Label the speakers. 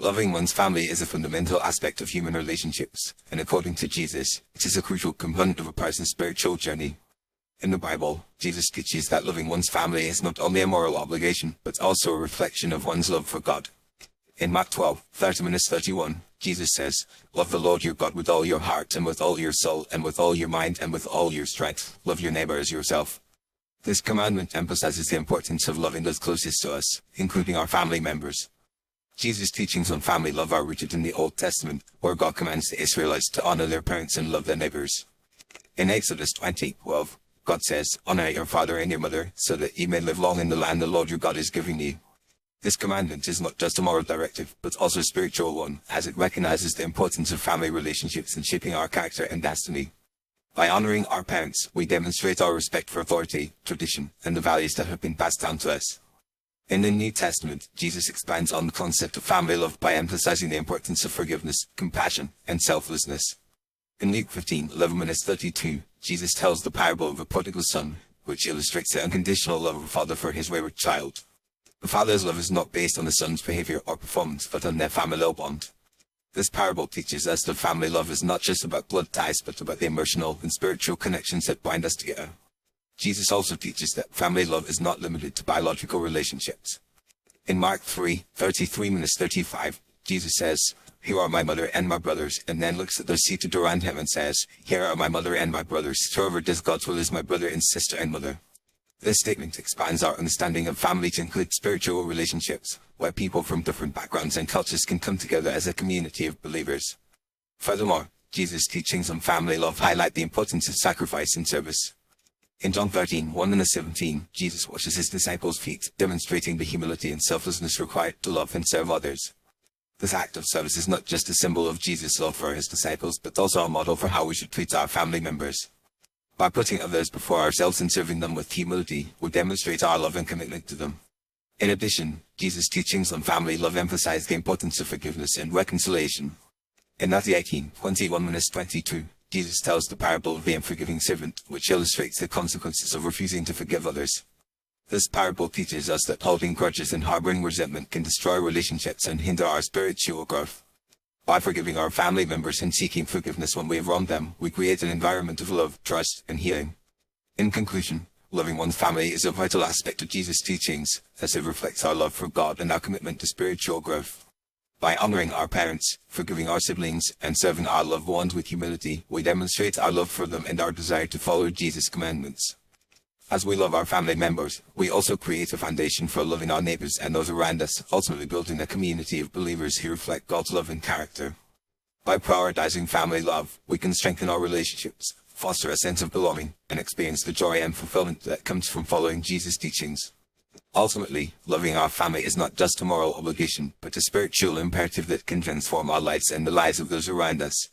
Speaker 1: Loving one's family is a fundamental aspect of human relationships, and according to Jesus, it is a crucial component of a person's spiritual journey. In the Bible, Jesus teaches that loving one's family is not only a moral obligation, but also a reflection of one's love for God. In Mark 12:30-31, Jesus says, "Love the Lord your God with all your heart and with all your soul and with all your mind and with all your strength. Love your neighbor as yourself." This commandment emphasizes the importance of loving those closest to us, including our family members. Jesus' teachings on family love are rooted in the Old Testament, where God commands the Israelites to honor their parents and love their neighbors. In Exodus 20:12, God says, "Honor your father and your mother, so that ye may live long in the land the Lord your God is giving you." This commandment is not just a moral directive, but also a spiritual one, as it recognizes the importance of family relationships in shaping our character and destiny. By honoring our parents, we demonstrate our respect for authority, tradition, and the values that have been passed down to us. In the New Testament, Jesus expands on the concept of family love by emphasizing the importance of forgiveness, compassion, and selflessness. In Luke 15:11-32, Jesus tells the parable of a prodigal son, which illustrates the unconditional love of a father for his wayward child. The father's love is not based on the son's behavior or performance, but on their familial bond. This parable teaches us that family love is not just about blood ties, but about the emotional and spiritual connections that bind us together. Jesus also teaches that family love is not limited to biological relationships. In Mark 3:33-35, Jesus says, "Here are my mother and my brothers," and then looks at those seated around him and says, "Here are my mother and my brothers. Whoever does God's will is my brother and sister and mother." This statement expands our understanding of family to include spiritual relationships, where people from different backgrounds and cultures can come together as a community of believers. Furthermore, Jesus' teachings on family love highlight the importance of sacrifice and service. In John 13:1-17, Jesus washes his disciples' feet, demonstrating the humility and selflessness required to love and serve others. This act of service is not just a symbol of Jesus' love for his disciples, but also a model for how we should treat our family members. By putting others before ourselves and serving them with humility, we demonstrate our love and commitment to them. In addition, Jesus' teachings on family love emphasize the importance of forgiveness and reconciliation. In Matthew 18:21-22, Jesus tells the parable of the unforgiving servant, which illustrates the consequences of refusing to forgive others. This parable teaches us that holding grudges and harboring resentment can destroy relationships and hinder our spiritual growth. By forgiving our family members and seeking forgiveness when we have wronged them, we create an environment of love, trust, and healing. In conclusion, loving one's family is a vital aspect of Jesus' teachings, as it reflects our love for God and our commitment to spiritual growth. By honoring our parents, forgiving our siblings, and serving our loved ones with humility, we demonstrate our love for them and our desire to follow Jesus' commandments. As we love our family members, we also create a foundation for loving our neighbors and those around us, ultimately building a community of believers who reflect God's love and character. By prioritizing family love, we can strengthen our relationships, foster a sense of belonging, and experience the joy and fulfillment that comes from following Jesus' teachings. Ultimately, loving our family is not just a moral obligation, but a spiritual imperative that can transform our lives and the lives of those around us.